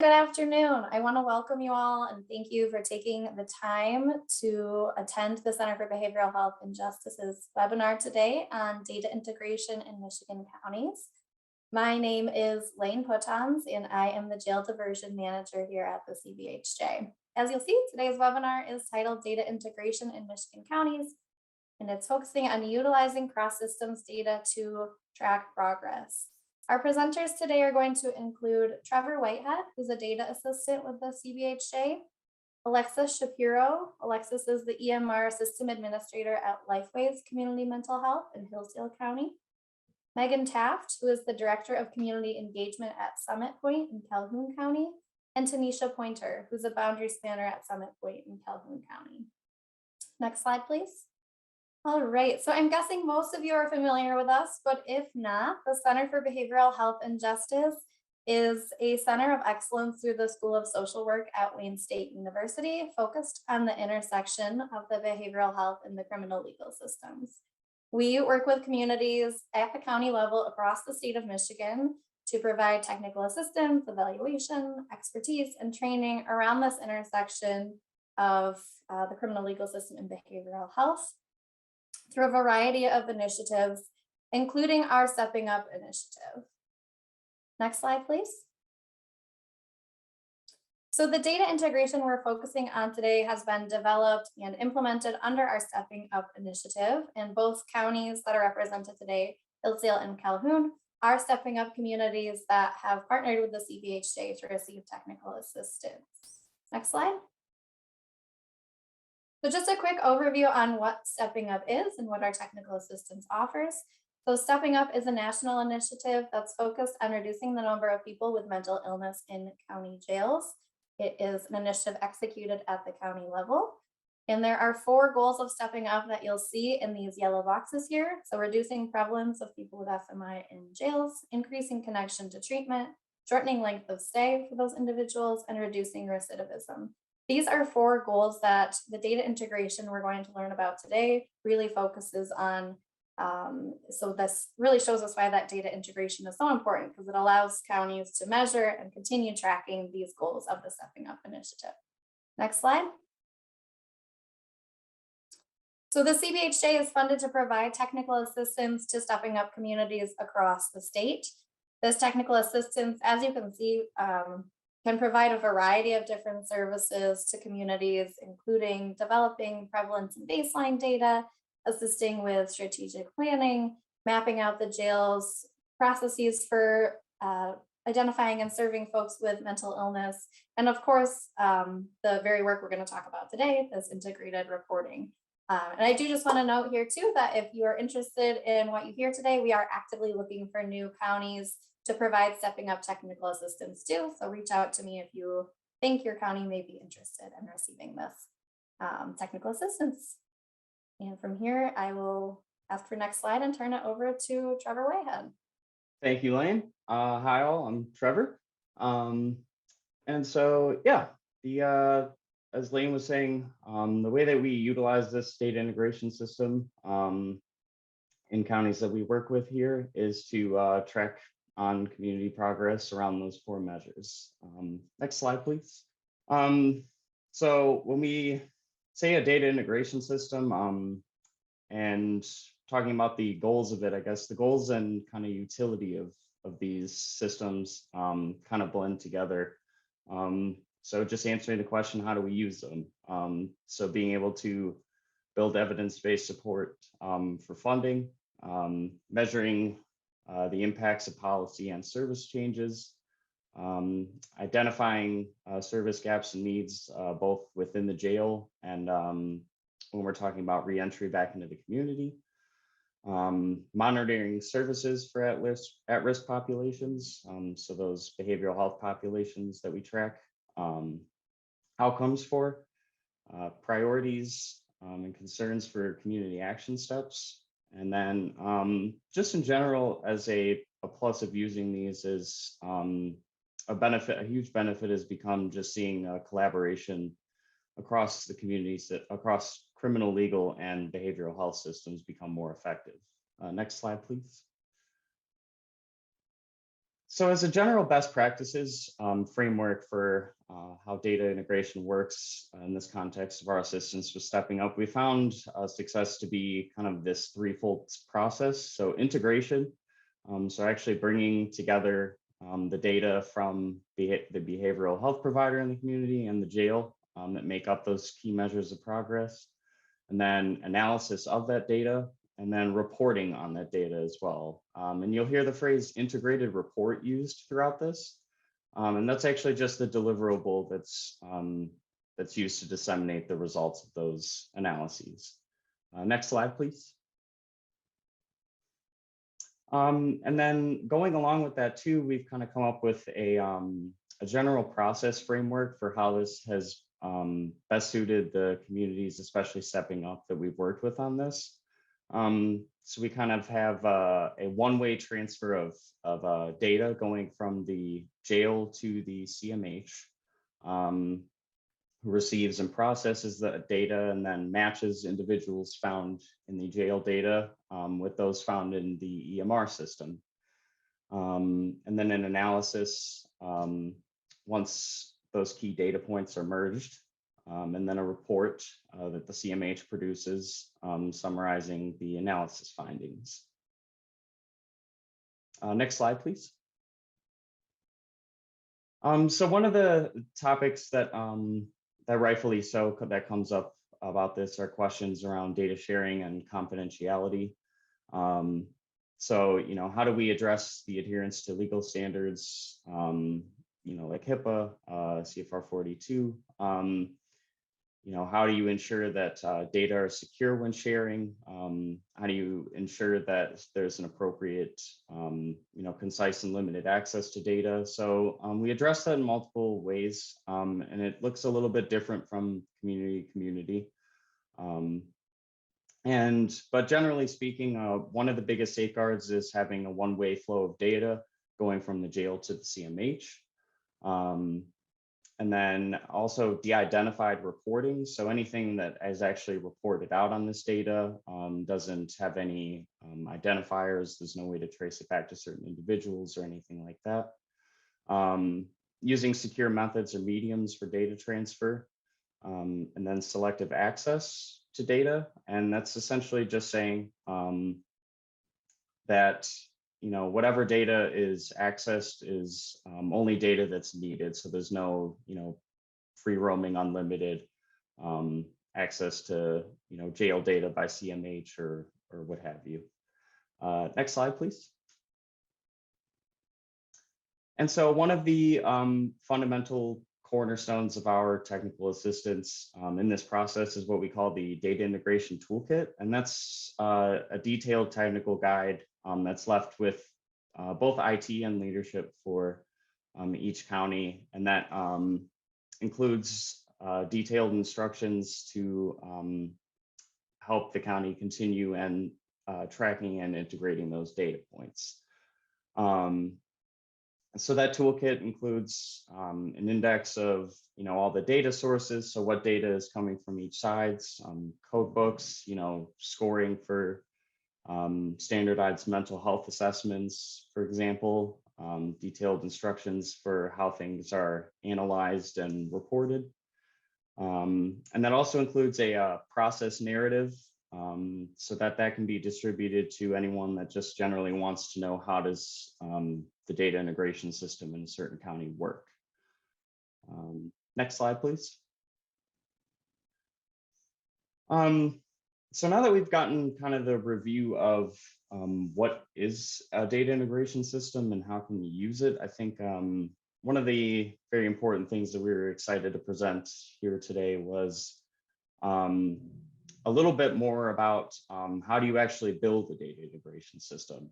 Good afternoon. I want to welcome you all and thank you for taking the time to attend the Center for Behavioral Health and Justice's webinar today on data integration in Michigan counties. My name is Lane Potons and I am the Jail Diversion Manager here at the CBHJ. As you'll see, today's webinar is titled Data Integration in Michigan Counties, and it's focusing on utilizing cross-systems data to track progress. Our presenters today are going to include Trevor Whitehead, who's a data assistant with the CBHJ, Alexis Shapiro. Alexis is the EMR system administrator at LifeWays Community Mental Health in Hillsdale County, Meghan Taft, who is the director of community engagement at Pointe in Calhoun County, and Taneisha Pointer, who's a boundary spanner at Pointe in Calhoun County. Next slide, please. All right, so I'm guessing most of you are familiar with us, but if not, the Center for Behavioral Health and Justice is a center of excellence through the School of Social Work at Wayne State University, focused on the intersection of the behavioral health and the criminal legal systems. We work with communities at the county level across the state of Michigan to provide technical assistance, evaluation, expertise, and training around this intersection of the criminal legal system and behavioral health, through a variety of initiatives, including our Stepping Up initiative. Next slide, please. So the data integration we're focusing on today has been developed and implemented under our Stepping Up initiative, and both counties that are represented today, Hillsdale and Calhoun, are Stepping Up communities that have partnered with the CBHJ to receive technical assistance. Next slide. So just a quick overview on what Stepping Up is and what our technical assistance offers. So Stepping Up is a national initiative that's focused on reducing the number of people with mental illness in county jails. It is an initiative executed at the county level. And there are 4 goals of Stepping Up that you'll see in these yellow boxes here. So reducing prevalence of people with SMI in jails, increasing connection to treatment, shortening length of stay for those individuals, and reducing recidivism. These are 4 goals that the data integration we're going to learn about today really focuses on. So this really shows us why that data integration is so important, because it allows counties to measure and continue tracking these goals of the Stepping Up initiative. Next slide. So the CBHJ is funded to provide technical assistance to Stepping Up communities across the state. This technical assistance, as you can see, can provide a variety of different services to communities, including developing prevalence and baseline data, assisting with strategic planning, mapping out the jail's processes for identifying and serving folks with mental illness, and of course, the very work we're going to talk about today, this integrated reporting. And I do just want to note here too that if you are interested in what you hear today, we are actively looking for new counties to provide Stepping Up technical assistance too. So reach out to me if you think your county may be interested in receiving this technical assistance. And from here, I will ask for next slide and turn it over to Trevor Whitehead. Thank you, Lane. Hi all, I'm Trevor. And so, yeah, as Lane was saying, the way that we utilize this data integration system in counties that we work with here is to track on community progress around those 4 measures. Next slide, please. So when we say a data integration system and talking about the goals of it, I guess the goals and kind of utility of these systems kind of blend together. So just answering the question, how do we use them? So being able to build evidence-based support for funding, measuring the impacts of policy and service changes, identifying service gaps and needs both within the jail and when we're talking about reentry back into the community, monitoring services for at-risk populations, so those behavioral health populations that we track, outcomes for, priorities and concerns for community action steps. And then just in general, as a plus of using these is a huge benefit has become just seeing collaboration across the communities, across criminal, legal, and behavioral health systems become more effective. Next slide, please. So as a general best practices framework for how data integration works in this context of our assistance with stepping up, we found success to be kind of this threefold process. So integration, so actually bringing together the data from the behavioral health provider in the community and the jail that make up those key measures of progress, and then analysis of that data, and then reporting on that data as well. And you'll hear the phrase integrated report used throughout this. And that's actually just the deliverable that's used to disseminate the results of those analyses. Next slide, please. And then going along with that too, we've kind of come up with a general process framework for how this has best suited the communities, especially stepping up, that we've worked with on this. So we kind of have a one-way transfer of data going from the jail to the CMH, who receives and processes the data and then matches individuals found in the jail data with those found in the EMR system. And then an analysis once those key data points are merged, and then a report that the CMH produces summarizing the analysis findings. Next slide, please. So one of the topics that rightfully so that comes up about this are questions around data sharing and confidentiality. So, how do we address the adherence to legal standards, like HIPAA, CFR 42? How do you ensure that data are secure when sharing? How do you ensure that there's an appropriate, concise and limited access to data? So we address that in multiple ways, and it looks a little bit different from community to community. But generally speaking, one of the biggest safeguards is having a one-way flow of data going from the jail to the CMH. And then also de-identified reporting. So anything that is actually reported out on this data doesn't have any identifiers. There's no way to trace it back to certain individuals or anything like that. Using secure methods or mediums for data transfer, and then selective access to data. And that's essentially just saying that whatever data is accessed is only data that's needed. So there's no, free roaming, unlimited access to, jail data by CMH or what have you. Next slide, please. And so one of the fundamental cornerstones of our technical assistance in this process is what we call the data integration toolkit. And that's a detailed technical guide that's left with both IT and leadership for each county. And that includes detailed instructions to help the county continue and tracking and integrating those data points. So that toolkit includes an index of all the data sources. So what data is coming from each side's code books, scoring for standardized mental health assessments, for example, detailed instructions for how things are analyzed and reported. And that also includes a process narrative so that can be distributed to anyone that just generally wants to know how does the data integration system in a certain county work. Next slide, please. So now that we've gotten kind of the review of what is a data integration system and how can we use it, I think one of the very important things that we were excited to present here today was a little bit more about how do you actually build a data integration system,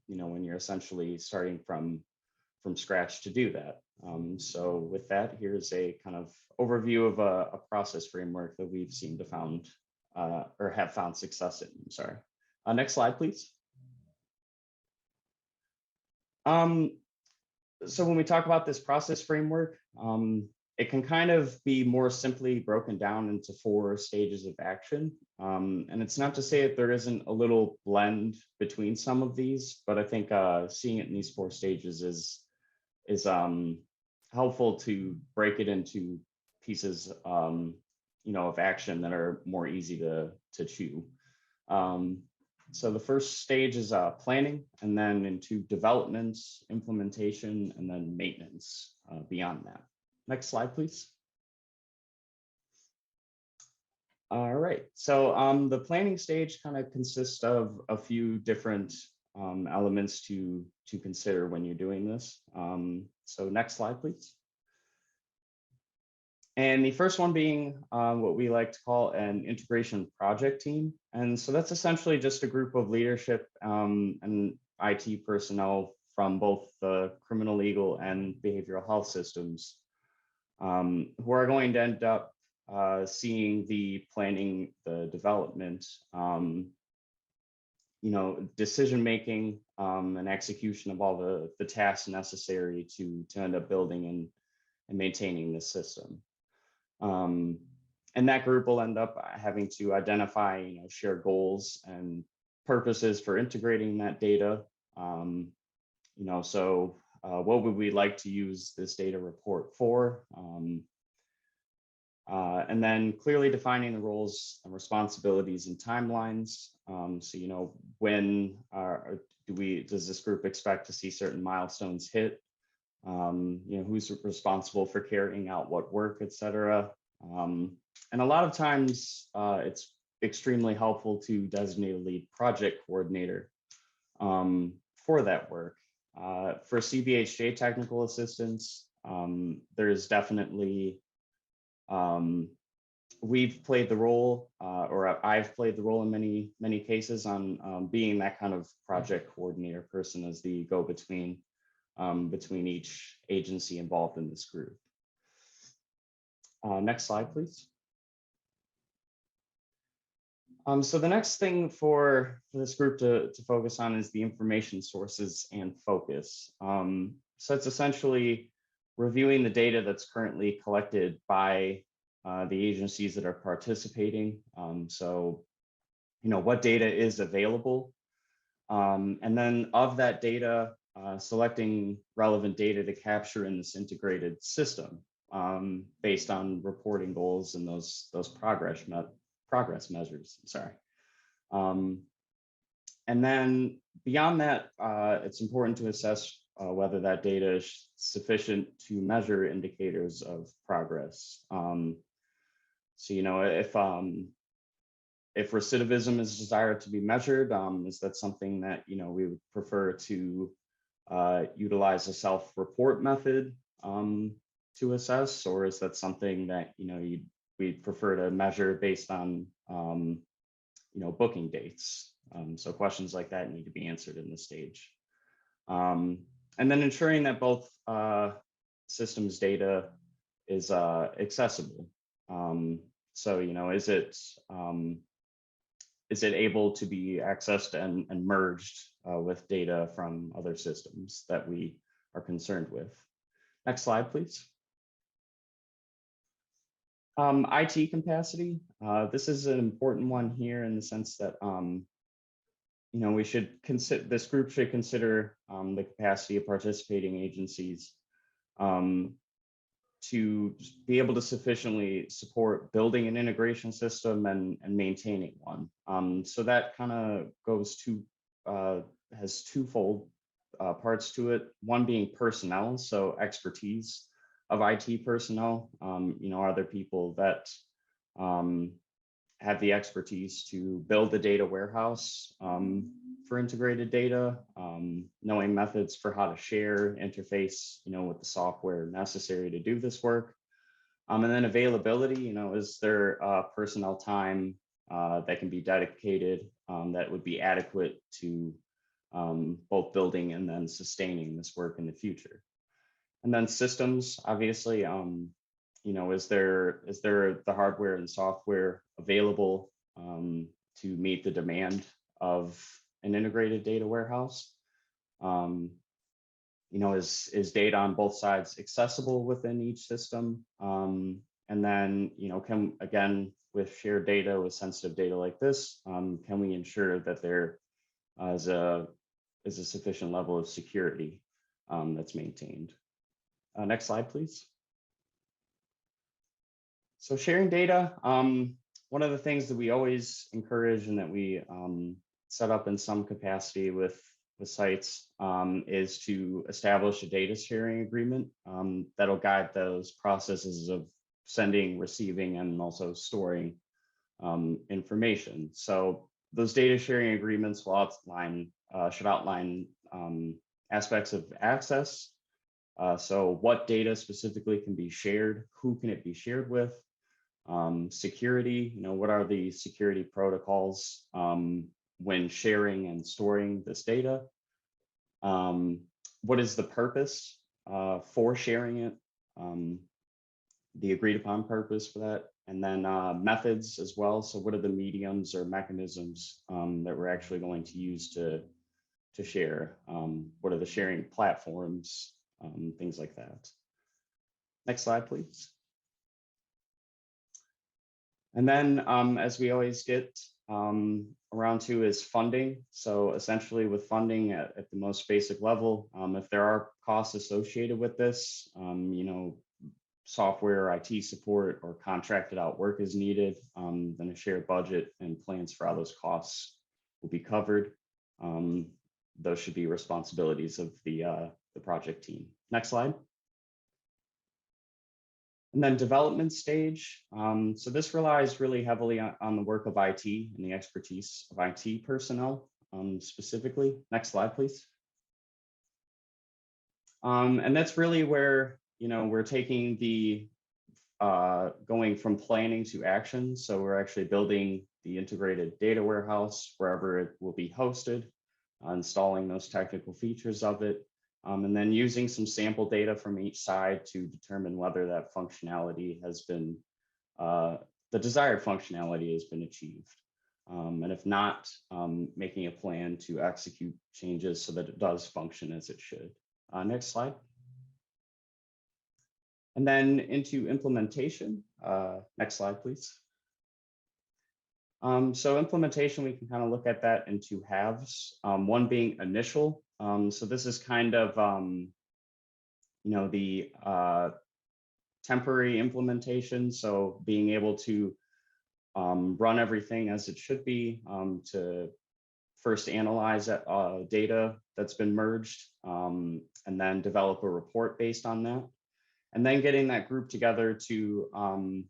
when you're essentially starting from scratch to do that. So with that, here's a kind of overview of a process framework that we've seemed to found or have found success in. I'm sorry. Next slide, please. So when we talk about this process framework, it can kind of be more simply broken down into 4 stages of action. And it's not to say that there isn't a little blend between some of these, but I think seeing it in these 4 stages is helpful to break it into pieces, of action that are more easy to chew. So the first stage is planning, and then into development, implementation, and then maintenance beyond that. Next slide, please. All right, so the planning stage kind of consists of a few different elements to consider when you're doing this. So next slide, please. And the first one being what we like to call an integration project team. And so that's essentially just a group of leadership and IT personnel from both the criminal legal and behavioral health systems who are going to end up seeing the planning, the development, decision making and execution of all the tasks necessary to end up building and maintaining the system. And that group will end up having to identify, shared goals and purposes for integrating that data. So what would we like to use this data report for? And then clearly defining the roles and responsibilities and timelines. So, when does this group expect to see certain milestones hit? Who's responsible for carrying out what work, et cetera. And a lot of times it's extremely helpful to designate a lead project coordinator for that work. For CBHJ technical assistance, there's definitely, we've played the role, or I've played the role in many cases on being that kind of project coordinator person as the go-between between each agency involved in this group. Next slide, please. So the next thing for this group to focus on is the information sources and focus. So it's essentially reviewing the data that's currently collected by the agencies that are participating. So, what data is available, and then of that data, selecting relevant data to capture in this integrated system based on reporting goals and those progress measures. Sorry. And then beyond that, it's important to assess whether that data is sufficient to measure indicators of progress. So, if recidivism is desired to be measured, is that something that we would prefer to utilize a self-report method to assess, or is that something that we'd prefer to measure based on booking dates? So questions like that need to be answered in this stage, and then ensuring that both systems data is accessible. So is it able to be accessed and merged with data from other systems that we are concerned with? Next slide, please. IT capacity. This is an important one here in the sense that we should consider, this group should consider the capacity of participating agencies to be able to sufficiently support building an integration system and maintaining one. So that kind of goes to, has twofold parts to it. One being personnel, so expertise of IT personnel. Are there people that have the expertise to build the data warehouse for integrated data, knowing methods for how to share, interface, with the software necessary to do this work. And then availability, is there personnel time that can be dedicated that would be adequate to both building and then sustaining this work in the future? And then systems, obviously, is there the hardware and software available to meet the demand of an integrated data warehouse? Is data on both sides accessible within each system? And then, again, with shared data, with sensitive data like this, can we ensure that there is a sufficient level of security that's maintained? Next slide, please. So sharing data, one of the things that we always encourage and that we set up in some capacity with sites is to establish a data sharing agreement that'll guide those processes of sending, receiving, and also storing information. So those data sharing agreements will should outline aspects of access. So what data specifically can be shared, who can it be shared with, security, what are the security protocols when sharing and storing this data? What is the purpose for sharing it? The agreed upon purpose for that, and then methods as well. So what are the mediums or mechanisms that we're actually going to use to share? What are the sharing platforms? Things like that. Next slide, please. And then as we always get around to is funding. So essentially with funding at the most basic level, if there are costs associated with this, software, IT support, or contracted out work is needed, then a shared budget and plans for how those costs will be covered. Those should be responsibilities of the project team. Next slide. And then development stage. So this relies really heavily on the work of IT and the expertise of IT personnel specifically. Next slide, please. And that's really where, we're taking the going from planning to action. So we're actually building the integrated data warehouse wherever it will be hosted, installing those technical features of it, and then using some sample data from each side to determine whether that functionality has been, the desired functionality has been achieved. And if not, making a plan to execute changes so that it does function as it should. Next slide. And then into implementation. Next slide, please. So implementation, we can kind of look at that in two halves. One being initial. So this is kind of, the temporary implementation. So being able to run everything as it should be, to first analyze that data that's been merged, and then develop a report based on that. And then getting that group together to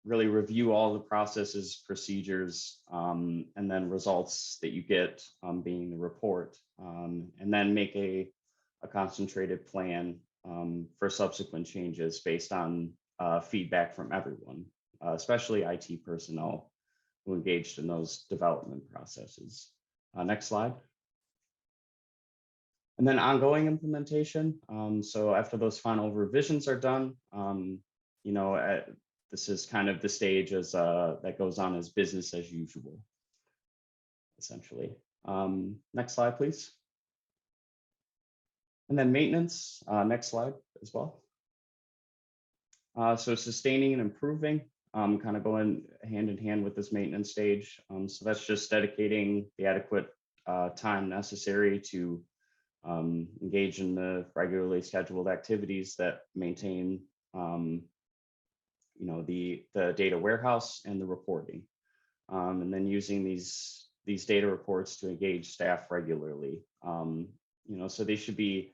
really review all the processes, procedures, and then results that you get being the report, and then make a concentrated plan for subsequent changes based on feedback from everyone, especially IT personnel who engaged in those development processes. Next slide. And then ongoing implementation. So after those final revisions are done, this is kind of the stage as that goes on as business as usual, essentially. Next slide, please. And then maintenance, next slide as well. So sustaining and improving, kind of going hand in hand with this maintenance stage. So that's just dedicating the adequate time necessary to engage in the regularly scheduled activities that maintain the data warehouse and the reporting, and then using these data reports to engage staff regularly. So they should be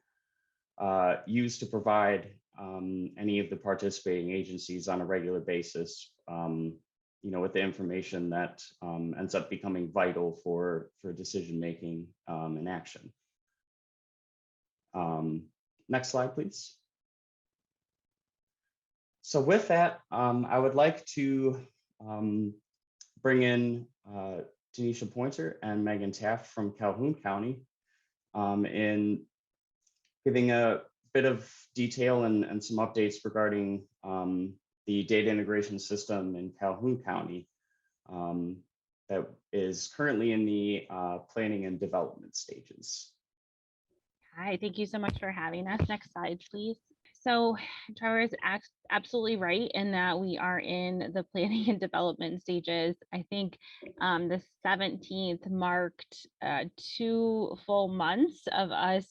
used to provide any of the participating agencies on a regular basis, with the information that ends up becoming vital for decision making and action. Next slide, please. So with that, I would like to bring in Taneisha Pointe and Meghan Taft from Calhoun County in giving a bit of detail and some updates regarding the data integration system in Calhoun County that is currently in the planning and development stages. Hi, thank you so much for having us. Next slide, please. So Trevor is absolutely right in that we are in the planning and development stages. I think the 17th marked 2 full months of us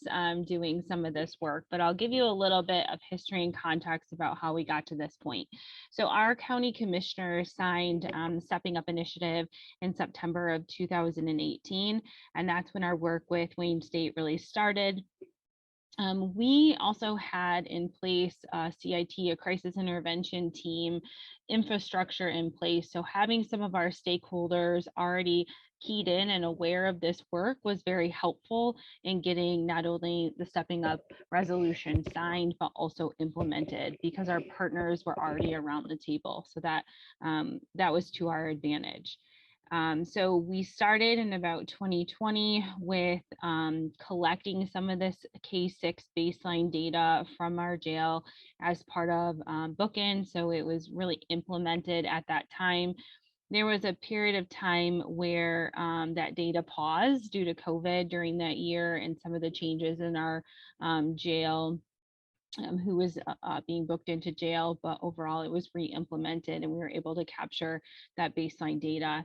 doing some of this work, but I'll give you a little bit of history and context about how we got to this point. So our county commissioner signed the Stepping Up initiative in September of 2018, and that's when our work with Wayne State really started. We also had in place CIT, a crisis intervention team, infrastructure in place. So having some of our stakeholders already keyed in and aware of this work was very helpful in getting not only the Stepping Up resolution signed, but also implemented, because our partners were already around the table. So that was to our advantage. So we started in about 2020 with collecting some of this K6 baseline data from our jail as part of bookend. So it was really implemented at that time. There was a period of time where that data paused due to COVID during that year and some of the changes in our jail, who was being booked into jail, but overall it was re-implemented and we were able to capture that baseline data.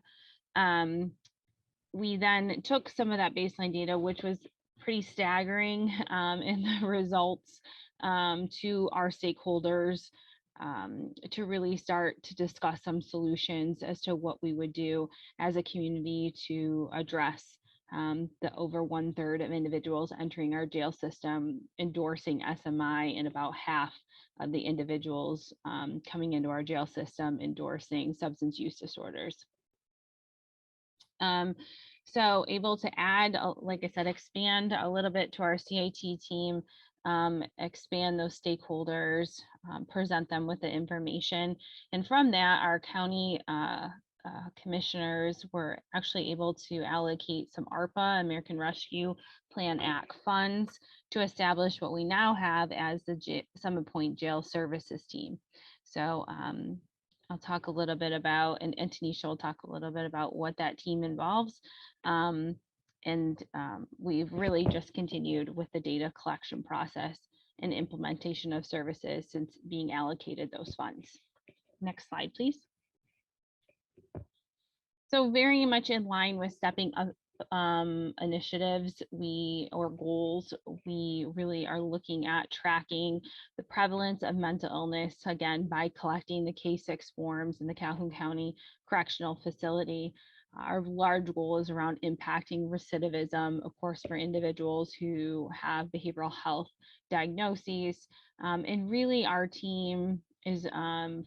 We then took some of that baseline data, which was pretty staggering in the results, to our stakeholders to really start to discuss some solutions as to what we would do as a community to address the over 1/3 of individuals entering our jail system endorsing SMI, and about half of the individuals coming into our jail system endorsing substance use disorders. So able to add, like I said, expand a little bit to our CIT team, expand those stakeholders, present them with the information. And from that, our county commissioners were actually able to allocate some ARPA, American Rescue Plan Act funds, to establish what we now have as the Summit Pointe Jail Services Team. So I'll talk a little bit about, and Taneisha will talk a little bit about what that team involves. We've really just continued with the data collection process and implementation of services since being allocated those funds. Next slide, please. So very much in line with Stepping Up initiatives or goals, we really are looking at tracking the prevalence of mental illness, again, by collecting the K6 forms in the Calhoun County Correctional Facility. Our large goal is around impacting recidivism, of course, for individuals who have behavioral health diagnoses. And really our team is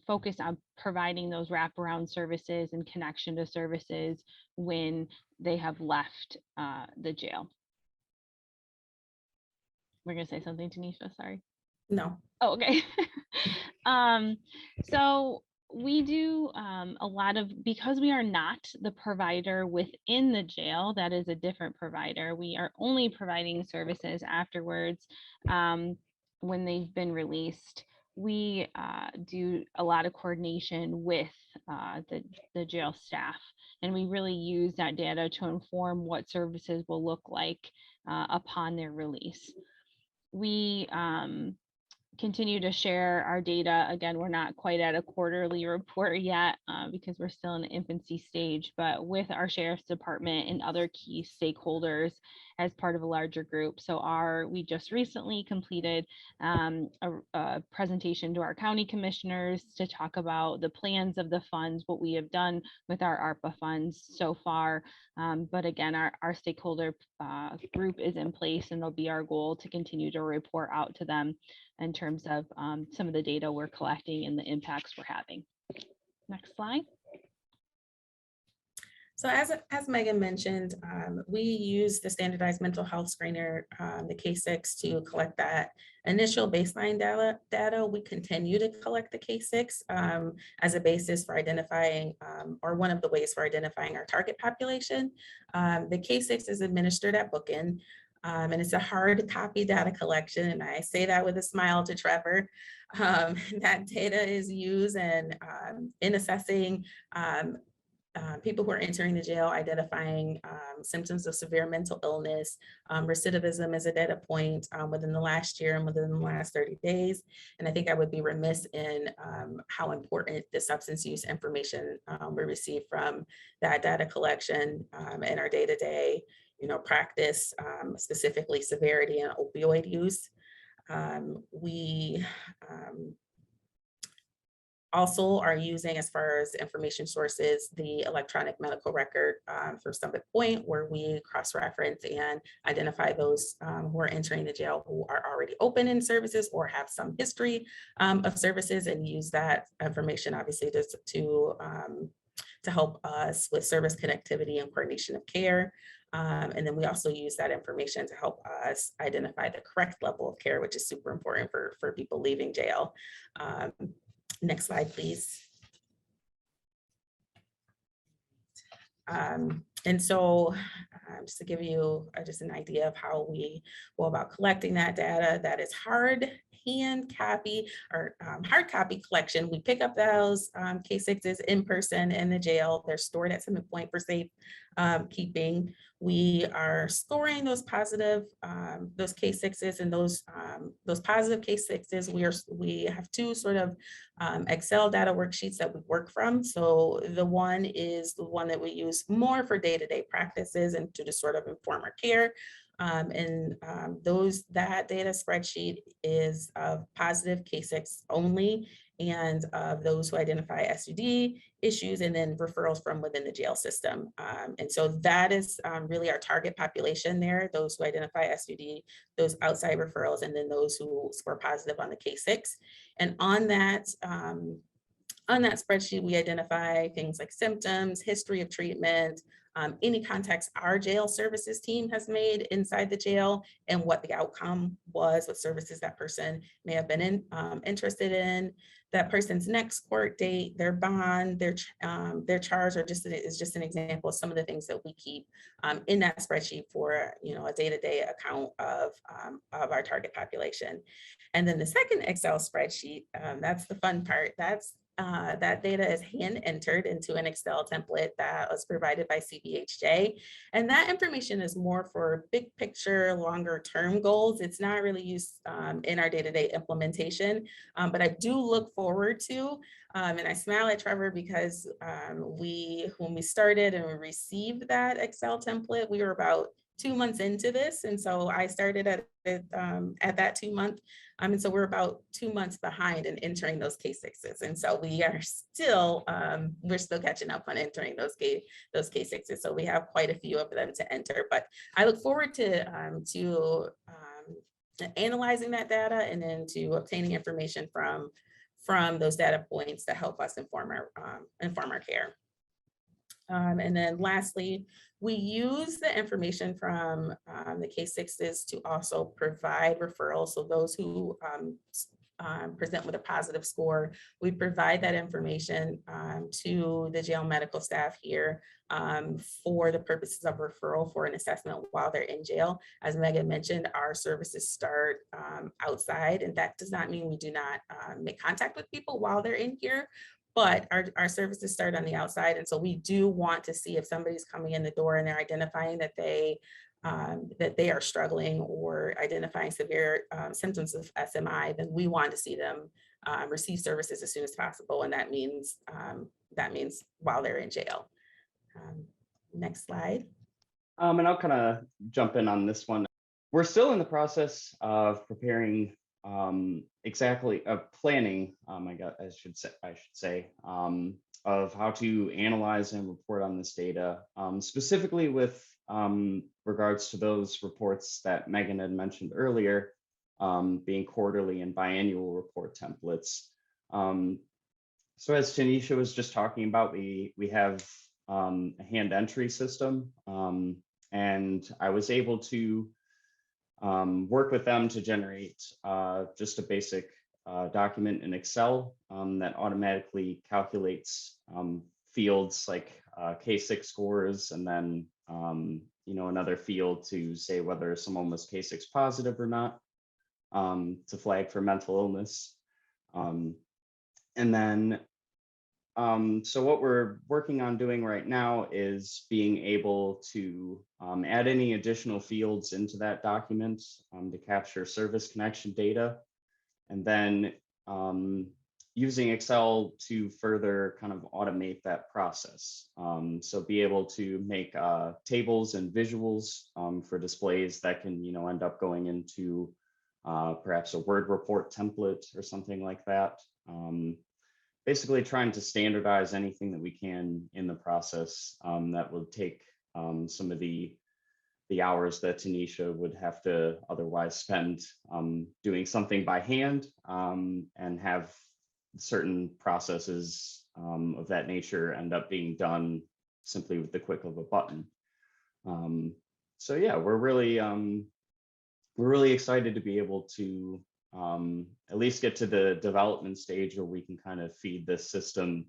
focused on providing those wraparound services and connection to services when they have left the jail. We're gonna say something, Taneisha, sorry. No. Oh, okay. So we do a lot of, because we are not the provider within the jail, that is a different provider. We are only providing services afterwards when they've been released. We do a lot of coordination with the jail staff, and we really use that data to inform what services will look like upon their release. We continue to share our data. Again, we're not quite at a quarterly report yet because we're still in the infancy stage, but with our sheriff's department and other key stakeholders as part of a larger group. So we just recently completed a presentation to our county commissioners to talk about the plans of the funds, what we have done with our ARPA funds so far. But again, our stakeholder group is in place, and it'll be our goal to continue to report out to them in terms of some of the data we're collecting and the impacts we're having. Next slide. So as Meghan mentioned, we use the standardized mental health screener, the K6, to collect that initial baseline data. We continue to collect the K6 as a basis for identifying, or one of the ways for identifying our target population. The K6 is administered at bookend, and it's a hard copy data collection. And I say that with a smile to Trevor. That data is used in assessing people who are entering the jail, identifying symptoms of severe mental illness. Recidivism is a data point within the last year and within the last 30 days. And I think I would be remiss in how important the substance use information we receive from that data collection in our day-to-day, practice, specifically severity and opioid use. We also are using, as far as information sources, the electronic medical record for Summit Pointe, where we cross-reference and identify those who are entering the jail who are already open in services or have some history of services, and use that information obviously to help us with service connectivity and coordination of care. And then we also use that information to help us identify the correct level of care, which is super important for people leaving jail. Next slide, please. And so just to give you just an idea of how we go about collecting that data, that is hard copy collection. We pick up those K6s in person in the jail. They're stored at Summit Pointe for safe keeping. We are scoring those positive, those K6s, and those positive K6s. We have two sort of Excel data worksheets that we work from. So the one is the one that we use more for day-to-day practices and to just sort of inform our care. That data spreadsheet is of positive K6 only, and of those who identify SUD issues, and then referrals from within the jail system. And so that is really our target population there, those who identify SUD, those outside referrals, and then those who score positive on the K6. And on that spreadsheet, we identify things like symptoms, history of treatment, any contacts our jail services team has made inside the jail, and what the outcome was, what services that person may have been interested in, that person's next court date, their bond, their charge, is just an example of some of the things that we keep in that spreadsheet for a day-to-day account of our target population. And then the second Excel spreadsheet, that's the fun part. That data is hand entered into an Excel template that was provided by CBHJ. And that information is more for big picture, longer term goals. It's not really used in our day-to-day implementation, but I do look forward to, and I smile at Trevor because when we started and we received that Excel template, we were about 2 months into this. And so I started at that 2 month. And so we're about 2 months behind in entering those K6s. And so we are still, we're still catching up on entering those K6s. So we have quite a few of them to enter, but I look forward to analyzing that data and then to obtaining information from those data points that help us inform our care. And then lastly, we use the information from the K6s to also provide referrals. So those who present with a positive score, we provide that information to the jail medical staff here for the purposes of referral for an assessment while they're in jail. As Meghan mentioned, our services start outside, and that does not mean we do not make contact with people while they're in here. But our services start on the outside. And so we do want to see if somebody's coming in the door and they're identifying that they are struggling or identifying severe symptoms of SMI, then we want to see them receive services as soon as possible. And that means while they're in jail. Next slide. And I'll kind of jump in on this one. We're still in the process of preparing planning, I should say, of how to analyze and report on this data, specifically with regards to those reports that Meghan had mentioned earlier, being quarterly and biannual report templates. So as Taneisha was just talking about, we have a hand entry system, and I was able to work with them to generate just a basic document in Excel that automatically calculates fields like K6 scores, and then another field to say whether someone was K6 positive or not, to flag for mental illness. And then So what we're working on doing right now is being able to add any additional fields into that document to capture service connection data, and then using Excel to further kind of automate that process. So be able to make tables and visuals for displays that can, end up going into perhaps a Word report template or something like that. Basically trying to standardize anything that we can in the process that will take some of the hours that Taneisha would have to otherwise spend doing something by hand, and have certain processes of that nature end up being done simply with the click of a button. So yeah, we're really excited to be able to at least get to the development stage where we can kind of feed this system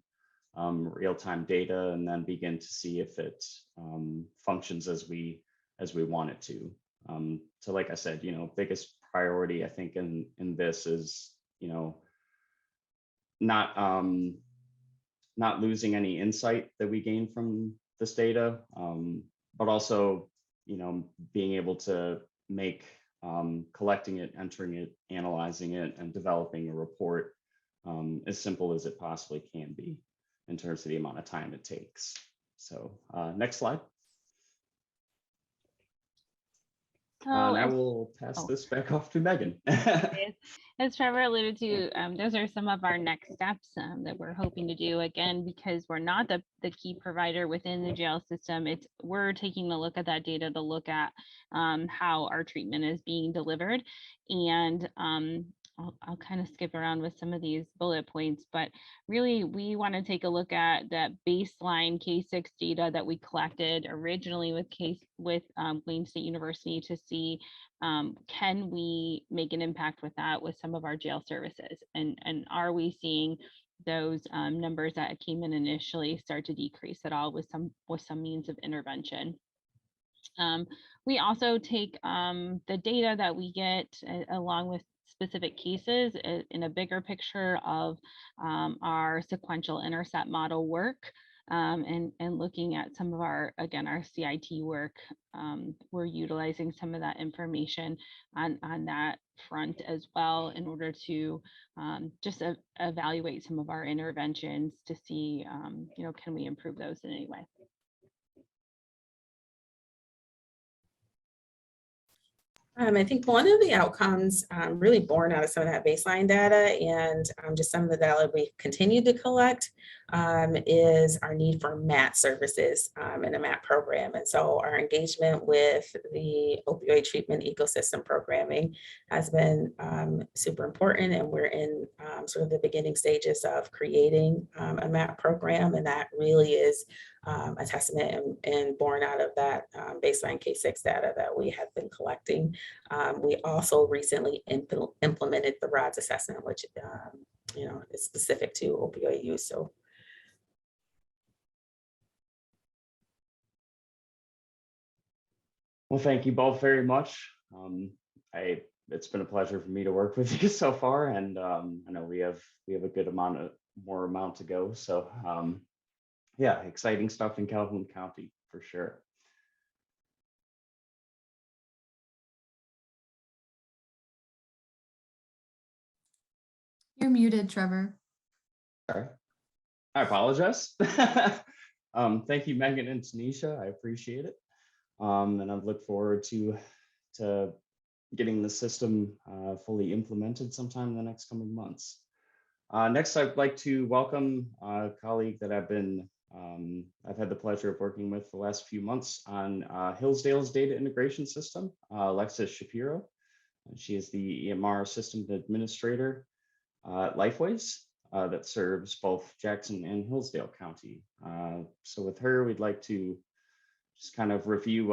real-time data and then begin to see if it functions as we want it to. So like I said, biggest priority I think in this is, not losing any insight that we gain from this data, but also, being able to make collecting it, entering it, analyzing it, and developing a report as simple as it possibly can be in terms of the amount of time it takes. So next slide. And I will pass this back off to Meghan. As Trevor alluded to, those are some of our next steps that we're hoping to do. Again, because we're not the key provider within the jail system, we're taking a look at that data to look at how our treatment is being delivered. And I'll kind of skip around with some of these bullet points, but really we want to take a look at that baseline K6 data that we collected originally with Wayne State University to see can we make an impact with that with some of our jail services, and are we seeing those numbers that came in initially start to decrease at all with some means of intervention. We also take the data that we get along with specific cases in a bigger picture of our sequential intercept model work, and looking at some of our CIT work. We're utilizing some of that information on that front as well in order to just evaluate some of our interventions to see, can we improve those in any way? I think one of the outcomes really born out of some of that baseline data and just some of the data we continue to collect is our need for MAT services in a MAT program. And so our engagement with the opioid treatment ecosystem programming has been super important, and we're in sort of the beginning stages of creating a MAT program, and that really is a testament and born out of that baseline K6 data that we have been collecting. We also recently implemented the RODS assessment, which is specific to opioid use. So. Well, thank you both very much. It's been a pleasure for me to work with you so far, and I know we have a good more amount to go. So yeah, exciting stuff in Calhoun County for sure. You're muted, Trevor. Sorry, I apologize. Thank you, Meghan and Taneisha. I appreciate it. And I look forward to getting the system fully implemented sometime in the next coming months. Next, I'd like to welcome a colleague that I've had the pleasure of working with the last few months on Hillsdale's data integration system, Alexis Shapiro. She is the EMR system administrator at LifeWays that serves both Jackson and Hillsdale County. So with her, we'd like to just kind of review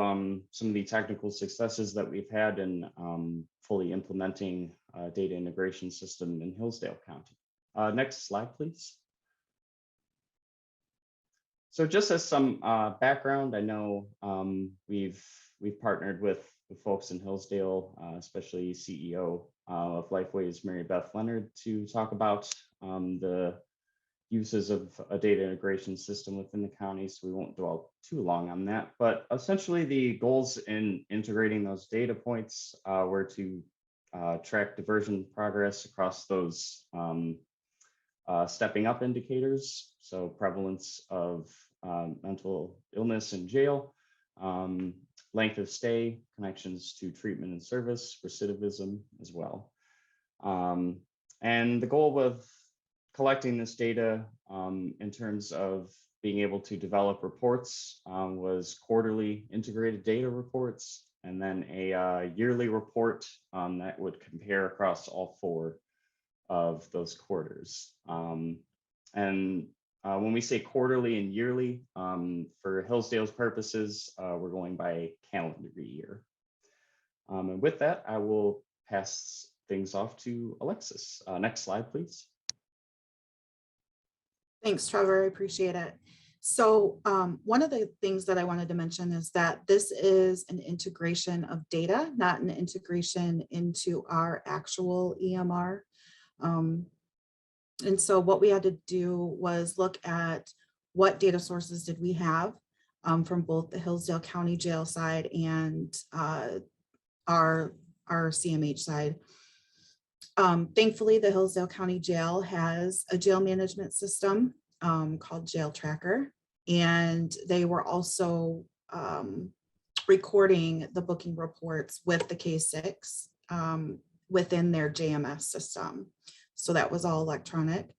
some of the technical successes that we've had in fully implementing a data integration system in Hillsdale County. Next slide, please. So just as some background, I know we've partnered with the folks in Hillsdale, especially CEO of LifeWays, Mary Beth Leonard, to talk about the uses of a data integration system within the county, so we won't dwell too long on that. But essentially the goals in integrating those data points were to track diversion progress across those stepping up indicators, so prevalence of mental illness in jail, length of stay, connections to treatment and service, recidivism as well. And the goal with collecting this data in terms of being able to develop reports was quarterly integrated data reports, and then a yearly report that would compare across all 4 of those quarters. And when we say quarterly and yearly, for Hillsdale's purposes, we're going by calendar year. And with that, I will pass things off to Alexis. Next slide, please. Thanks, Trevor. I appreciate it. So one of the things that I wanted to mention is that this is an integration of data, not an integration into our actual EMR. And so what we had to do was look at what data sources did we have from both the Hillsdale County Jail side and our CMH side. Thankfully, the Hillsdale County Jail has a jail management system called Jail Tracker, and they were also recording the booking reports with the K6 within their JMS system. So that was all electronic.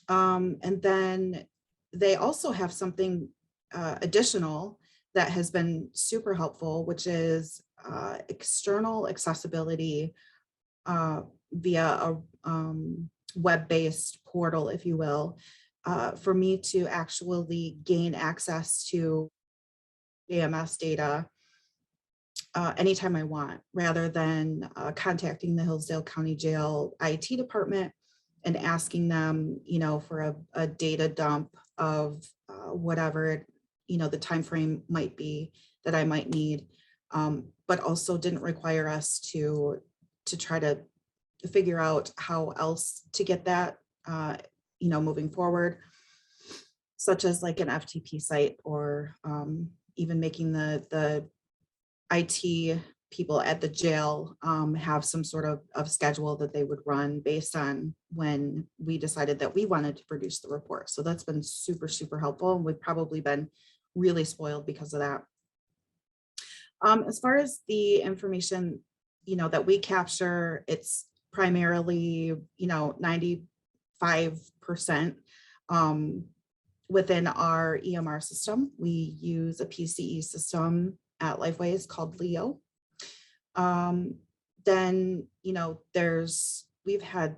And then they also have something additional that has been super helpful, which is external accessibility via a web-based portal, if you will, for me to actually gain access to AMS data anytime I want, rather than contacting the Hillsdale County Jail IT department and asking them, for a data dump of whatever, the time frame might be that I might need, but also didn't require us to try to figure out how else to get that, moving forward, such as like an FTP site, or even making the IT people at the jail have some sort of schedule that they would run based on when we decided that we wanted to produce the report. So that's been super, super helpful. And we've probably been really spoiled because of that. As far as the information, that we capture, it's primarily, 95% within our EMR system. We use a PCE system at LifeWays called Leo. Then, we've had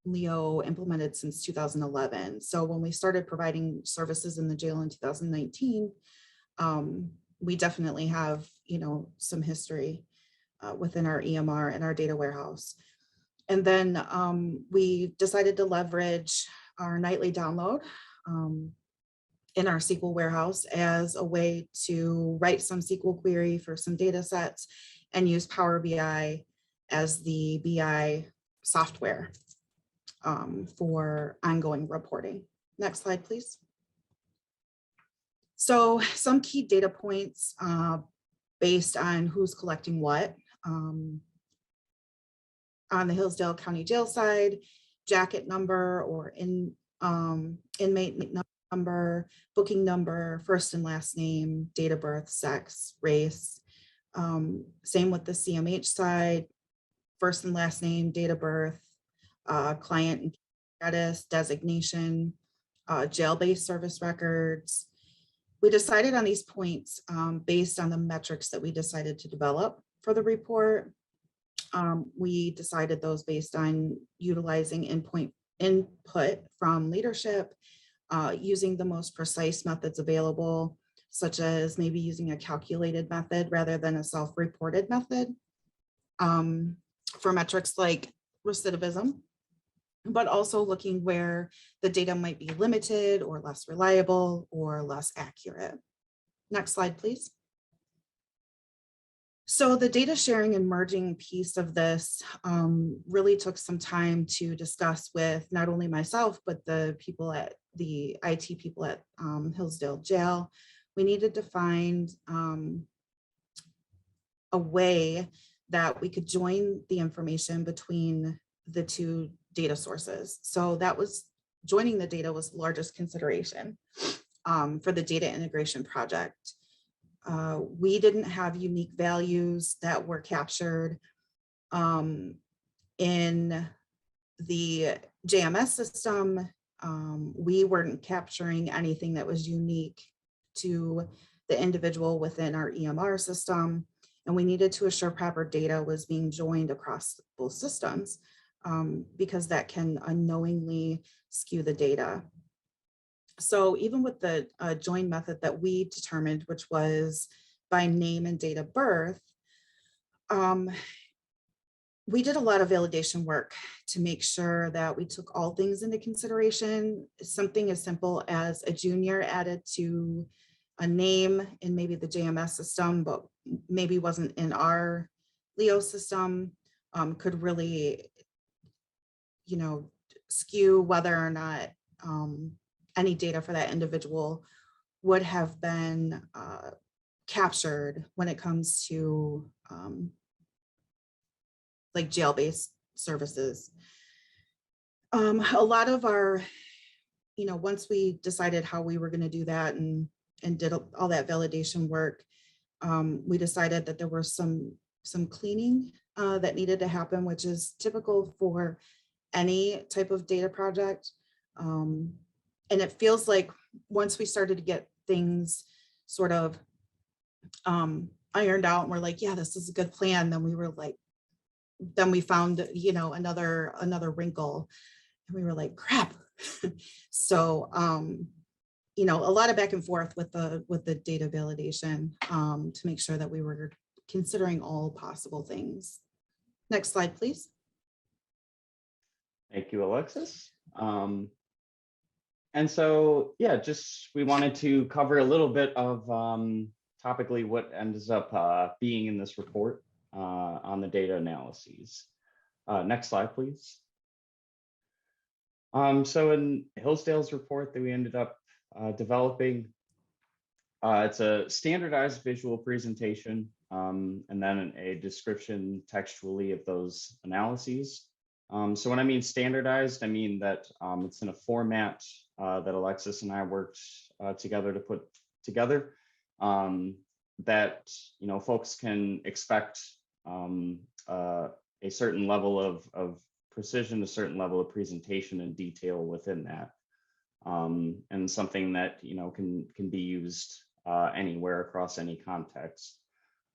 Leo implemented since 2011. So when we started providing services in the jail in 2019, we definitely have, some history within our EMR and our data warehouse. And then we decided to leverage our nightly download in our SQL warehouse as a way to write some SQL query for some data sets and use Power BI as the BI software for ongoing reporting. Next slide, please. So some key data points based on who's collecting what. On the Hillsdale County Jail side, jacket number or inmate number, booking number, first and last name, date of birth, sex, race. Same with the CMH side, first and last name, date of birth, client and status, designation, jail-based service records. We decided on these points based on the metrics that we decided to develop for the report. We decided those based on utilizing input from leadership, using the most precise methods available, such as maybe using a calculated method rather than a self-reported method for metrics like recidivism, but also looking where the data might be limited or less reliable or less accurate. Next slide, please. So the data sharing and merging piece of this really took some time to discuss with not only myself, but the people at the IT people at Hillsdale Jail. We needed to find a way that we could join the information between the two data sources. So that was, joining the data was the largest consideration for the data integration project. We didn't have unique values that were captured in the JMS system. We weren't capturing anything that was unique to the individual within our EMR system. And we needed to assure proper data was being joined across both systems because that can unknowingly skew the data. So even with the join method that we determined, which was by name and date of birth, we did a lot of validation work to make sure that we took all things into consideration. Something as simple as a junior added to a name in maybe the JMS system, but maybe wasn't in our Leo system, could really, skew whether or not any data for that individual would have been captured when it comes to like jail-based services. A lot of our, once we decided how we were going to do that and did all that validation work, we decided that there were some cleaning that needed to happen, which is typical for any type of data project. And it feels like once we started to get things sort of ironed out and we're like, yeah, this is a good plan, then we were like, then we found, another wrinkle and we were like, crap. So, a lot of back and forth with the data validation to make sure that we were considering all possible things. Next slide, please. Thank you, Alexis. And so, yeah, we wanted to cover a little bit of topically what ends up being in this report on the data analyses. Next slide, please. So in Hillsdale's report that we ended up developing, it's a standardized visual presentation and then a description textually of those analyses. So when I mean standardized, I mean that it's in a format that Alexis and I worked together to put together that, folks can expect a certain level of precision, a certain level of presentation and detail within that. And something that, can be used anywhere across any context.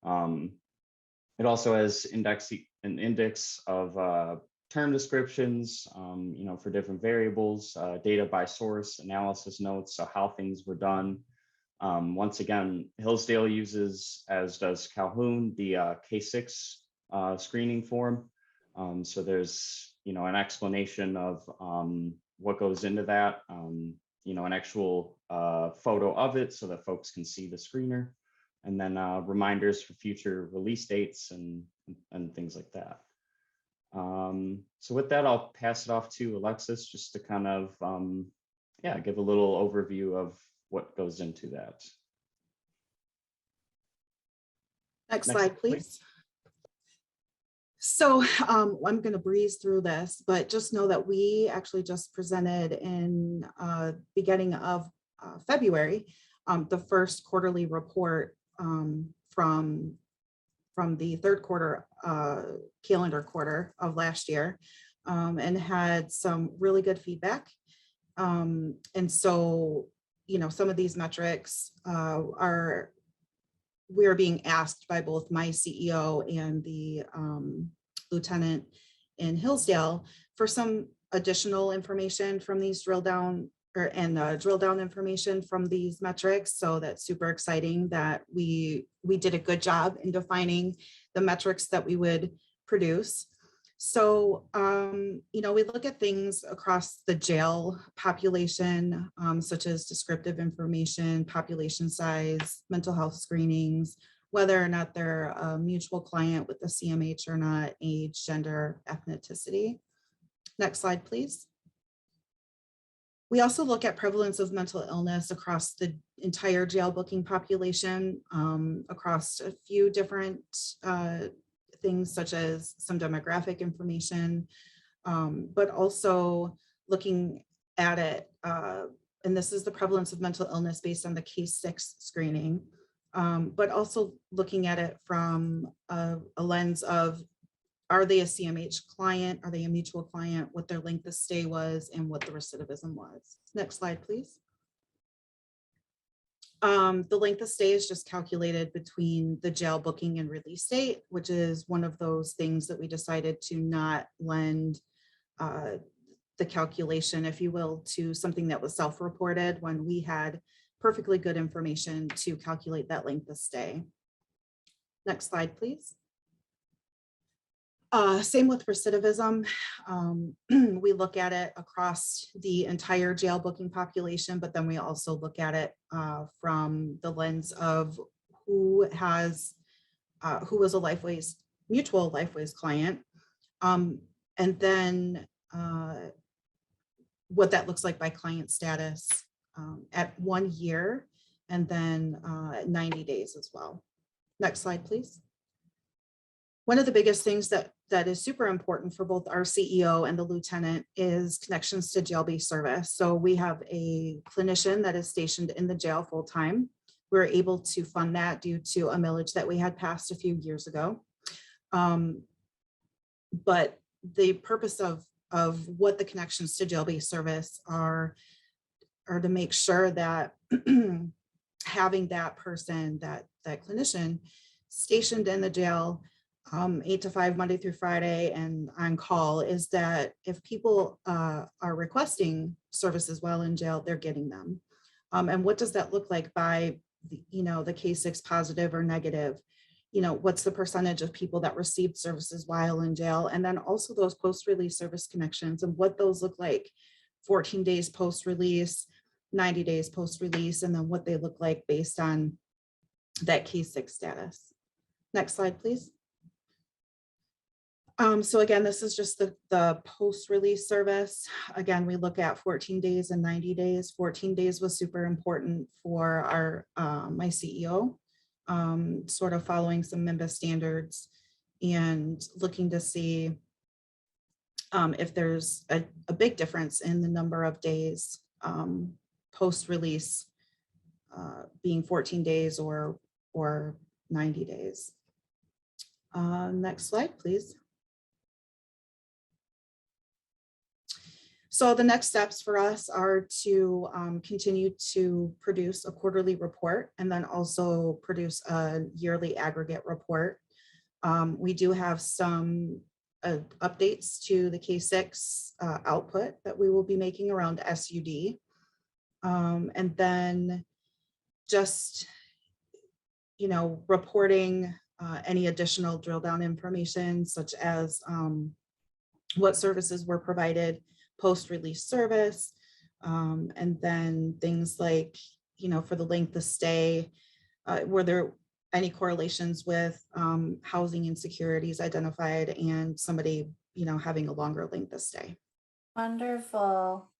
It also has an index of term descriptions, for different variables, data by source, analysis notes, so how things were done. Once again, Hillsdale uses, as does Calhoun, the K6 screening form. So there's, an explanation of what goes into that, an actual photo of it so that folks can see the screener, and then reminders for future release dates and things like that. So with that, I'll pass it off to Alexis just to kind of, give a little overview of what goes into that. Next slide, please. So I'm going to breeze through this, but just know that we actually just presented in beginning of February, the first quarterly report from the third quarter calendar quarter of last year, and had some really good feedback. And so, some of these metrics we are being asked by both my CEO and the lieutenant in Hillsdale for some additional information from these drill down information from these metrics. So that's super exciting that we did a good job in defining the metrics that we would produce. So, we look at things across the jail population, such as descriptive information, population size, mental health screenings, whether or not they're a mutual client with the CMH or not, age, gender, ethnicity. Next slide, please. We also look at prevalence of mental illness across the entire jail booking population, across a few different things such as some demographic information, but also looking at it, and this is the prevalence of mental illness based on the case 6 screening, but also looking at it from a lens of, are they a CMH client? Are they a mutual client? What their length of stay was and what the recidivism was. Next slide, please. The length of stay is just calculated between the jail booking and release date, which is one of those things that we decided to not lend the calculation, if you will, to something that was self-reported when we had perfectly good information to calculate that length of stay. Next slide, please. Same with recidivism. We look at it across the entire jail booking population, but then we also look at it from the lens of who was a LifeWays, mutual LifeWays client, and then what that looks like by client status at 1 year, and then 90 days as well. Next slide, please. One of the biggest things that is super important for both our CEO and the lieutenant is connections to jail-based service. So we have a clinician that is stationed in the jail full-time. We're able to fund that due to a millage that we had passed a few years ago. But the purpose of what the connections to jail-based service are to make sure that having that person, that clinician stationed in the jail 8 to 5 Monday through Friday and on call, is that if people are requesting services while in jail, they're getting them. And what does that look like by the K6 positive or negative? What's the percentage of people that received services while in jail? And then also those post-release service connections and what those look like 14 days post-release, 90 days post-release, and then what they look like based on that K6 status. Next slide, please. So again, this is just the post-release service. Again, we look at 14 days and 90 days. 14 days was super important for our my CEO, sort of following some MIMBA standards and looking to see if there's a big difference in the number of days post-release being 14 days or 90 days. Next slide, please. So the next steps for us are to continue to produce a quarterly report and then also produce a yearly aggregate report. We do have some updates to the K6 output that we will be making around SUD. And then just, reporting any additional drill down information, such as what services were provided post-release service, and then things like, for the length of stay, were there any correlations with housing insecurities identified and somebody, having a longer length of stay. Wonderful.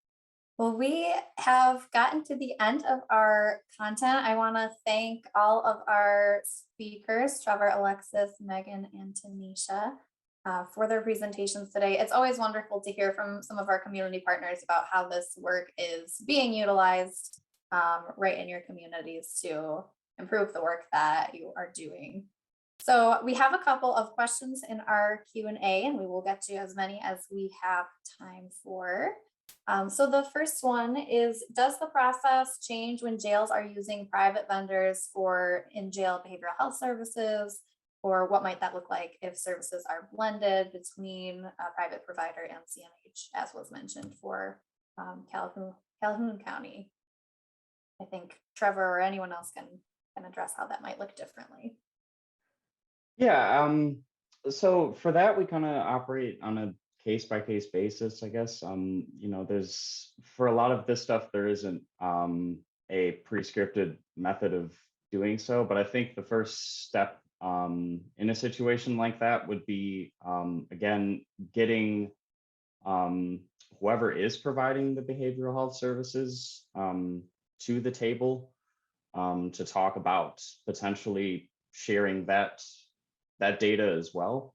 Well, we have gotten to the end of our content. I want to thank all of our speakers, Trevor, Alexis, Meghan, and Taneisha, for their presentations today. It's always wonderful to hear from some of our community partners about how this work is being utilized right in your communities to improve the work that you are doing. So we have a couple of questions in our Q&A, and we will get to as many as we have time for. So the first one is, does the process change when jails are using private vendors for in-jail behavioral health services? Or what might that look like if services are blended between a private provider and CMH, as was mentioned for Calhoun County? I think Trevor or anyone else can address how that might look differently. Yeah, so for that, we kind of operate on a case-by-case basis, I guess. There's, for a lot of this stuff, there isn't a prescripted method of doing so, but I think the first step in a situation like that would be, again, getting whoever is providing the behavioral health services to the table to talk about potentially sharing that data as well.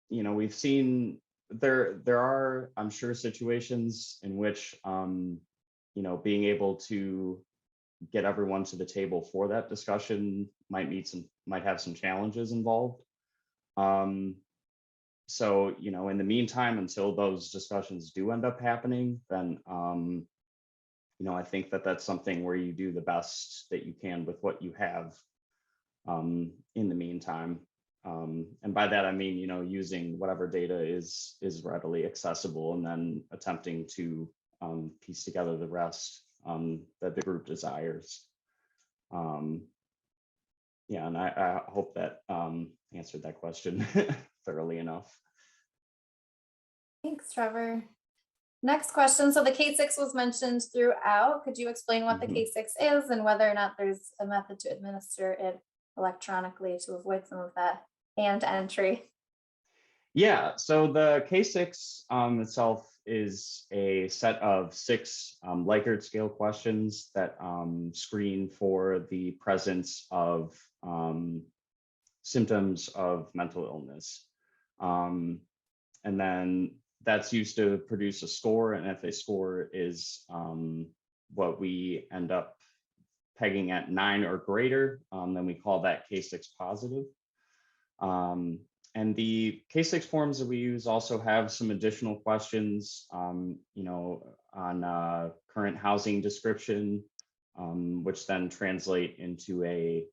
We've seen there are, I'm sure, situations in which being able to get everyone to the table for that discussion might have some challenges involved. So, in the meantime, until those discussions do end up happening, then, I think that that's something where you do the best that you can with what you have in the meantime. And by that, I mean, using whatever data is readily accessible and then attempting to piece together the rest that the group desires. Yeah, and I hope that answered that question thoroughly enough. Thanks, Trevor. Next question. So the K6 was mentioned throughout. Could you explain what the K6 is and whether or not there's a method to administer it electronically to avoid some of that hand entry? Yeah, so the K6 itself is a set of 6 Likert scale questions that screen for the presence of symptoms of mental illness. And then that's used to produce a score, and if a score is what we end up pegging at 9 or greater, then we call that K6 positive. And the K6 forms that we use also have some additional questions, on current housing description, which then translate into a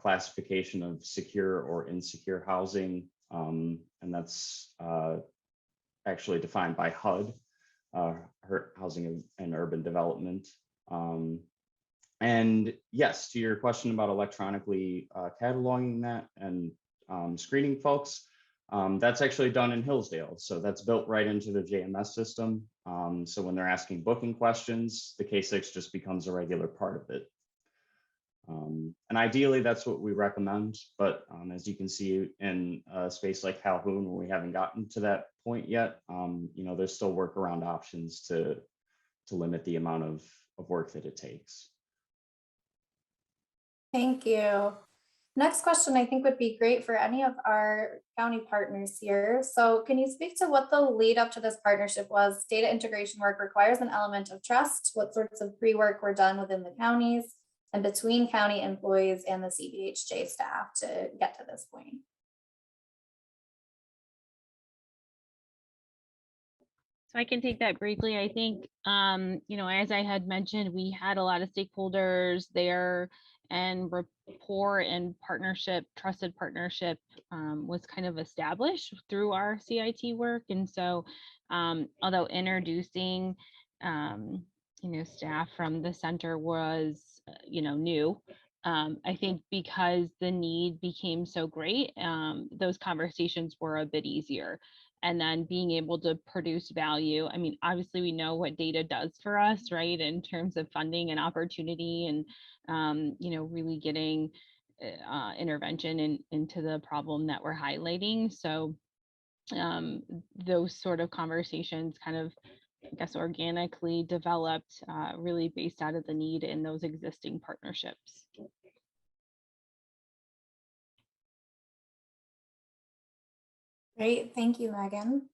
classification of secure or insecure housing. And that's actually defined by HUD, Housing and Urban Development. And yes, to your question about electronically cataloging that and screening folks, that's actually done in Hillsdale. So that's built right into the JMS system. So when they're asking booking questions, the K6 just becomes a regular part of it. And ideally, that's what we recommend. But as you can see in a space like Calhoun, where we haven't gotten to that point yet, there's still workaround options to limit the amount of work that it takes. Thank you. Next question, I think, would be great for any of our county partners here. So can you speak to what the lead up to this partnership was? Data integration work requires an element of trust. What sorts of pre-work were done within the counties and between county employees and the CBHJ staff to get to this point? So I can take that briefly. I think, as I had mentioned, we had a lot of stakeholders there, and rapport and partnership, trusted partnership was kind of established through our CIT work. And so although introducing, staff from the center was, new, I think because the need became so great, those conversations were a bit easier. And then being able to produce value. I mean, obviously we know what data does for us, right? In terms of funding and opportunity and, really getting intervention into the problem that we're highlighting. So those sort of conversations kind of, I guess, organically developed, really based out of the need in those existing partnerships. Great, thank you, Megan.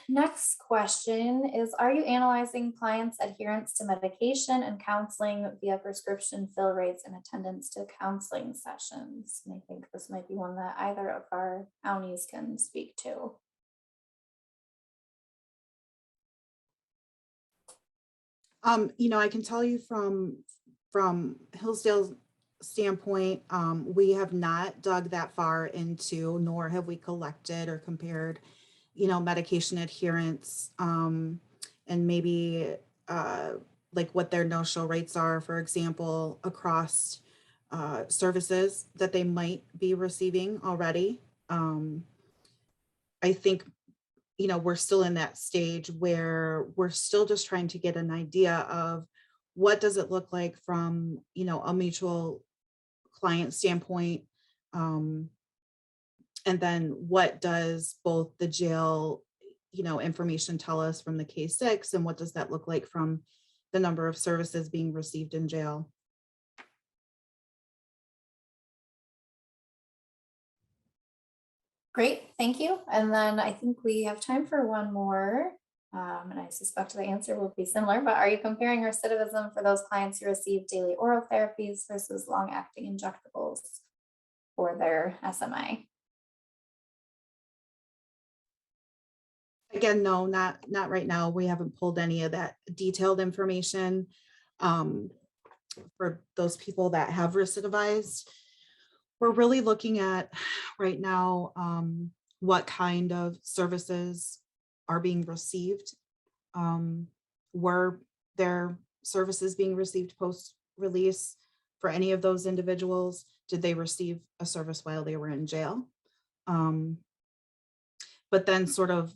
Next question is, are you analyzing clients' adherence to medication and counseling via prescription fill rates and attendance to counseling sessions? And I think this might be one that either of our counties can speak to. I can tell you from Hillsdale's standpoint, we have not dug that far into, nor have we collected or compared, medication adherence, and maybe like what their no-show rates are, for example, across services that they might be receiving already. I think, we're still in that stage where we're still just trying to get an idea of what does it look like from, a mutual client standpoint? And then what does both the jail, information tell us from the K6, and what does that look like from the number of services being received in jail? Great, thank you. And then I think we have time for one more. And I suspect the answer will be similar, but are you comparing recidivism for those clients who receive daily oral therapies versus long-acting injectables for their SMI? Again, no, not right now. We haven't pulled any of that detailed information for those people that have recidivized. We're really looking at right now what kind of services are being received. Were there services being received post-release for any of those individuals? Did they receive a service while they were in jail? But then sort of,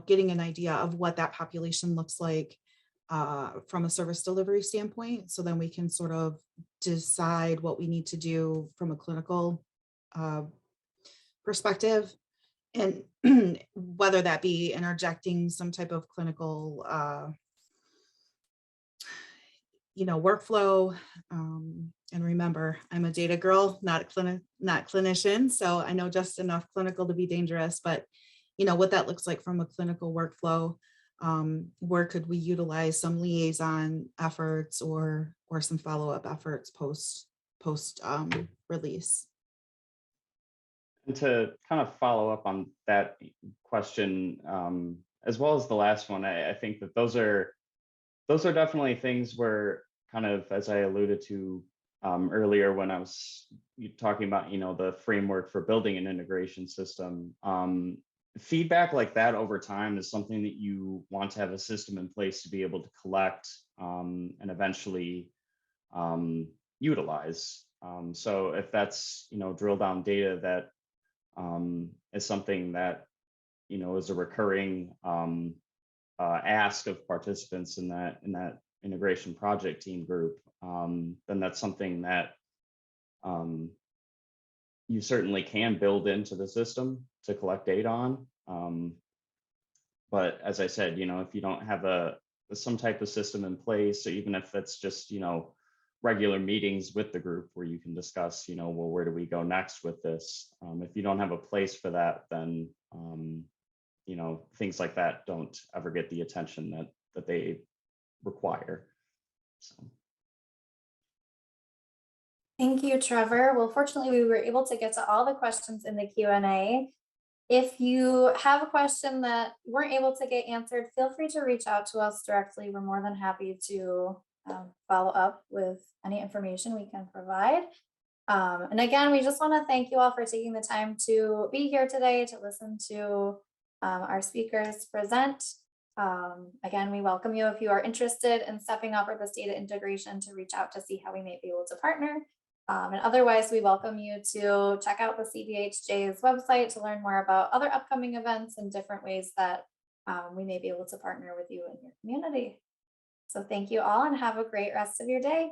getting an idea of what that population looks like from a service delivery standpoint. So then we can sort of decide what we need to do from a clinical perspective, and whether that be interjecting some type of clinical workflow. And remember, I'm a data girl, not clinician, so I know just enough clinical to be dangerous, but what that looks like from a clinical workflow. Where could we utilize some liaison efforts or some follow-up efforts post release? And to kind of follow up on that question, as well as the last one, I think that those are definitely things where, kind of, as I alluded to earlier when I was talking about, the framework for building an integration system. Feedback like that over time is something that you want to have a system in place to be able to collect and eventually utilize. So if that's, drill down data that is something that, is a recurring ask of participants in that integration project team group, then that's something that you certainly can build into the system to collect data on. But as I said, if you don't have some type of system in place, or even if it's just, regular meetings with the group where you can discuss, well, where do we go next with this? If you don't have a place for that, then, things like that don't ever get the attention that they require. So. Thank you, Trevor. Well, fortunately, we were able to get to all the questions in the Q&A. If you have a question that weren't able to get answered, feel free to reach out to us directly. We're more than happy to follow up with any information we can provide. And again, we just want to thank you all for taking the time to be here today to listen to our speakers present. Again, we welcome you if you are interested in stepping up with this data integration to reach out to see how we may be able to partner. And otherwise, we welcome you to check out the CDHJ's website to learn more about other upcoming events and different ways that we may be able to partner with you in your community. So thank you all and have a great rest of your day.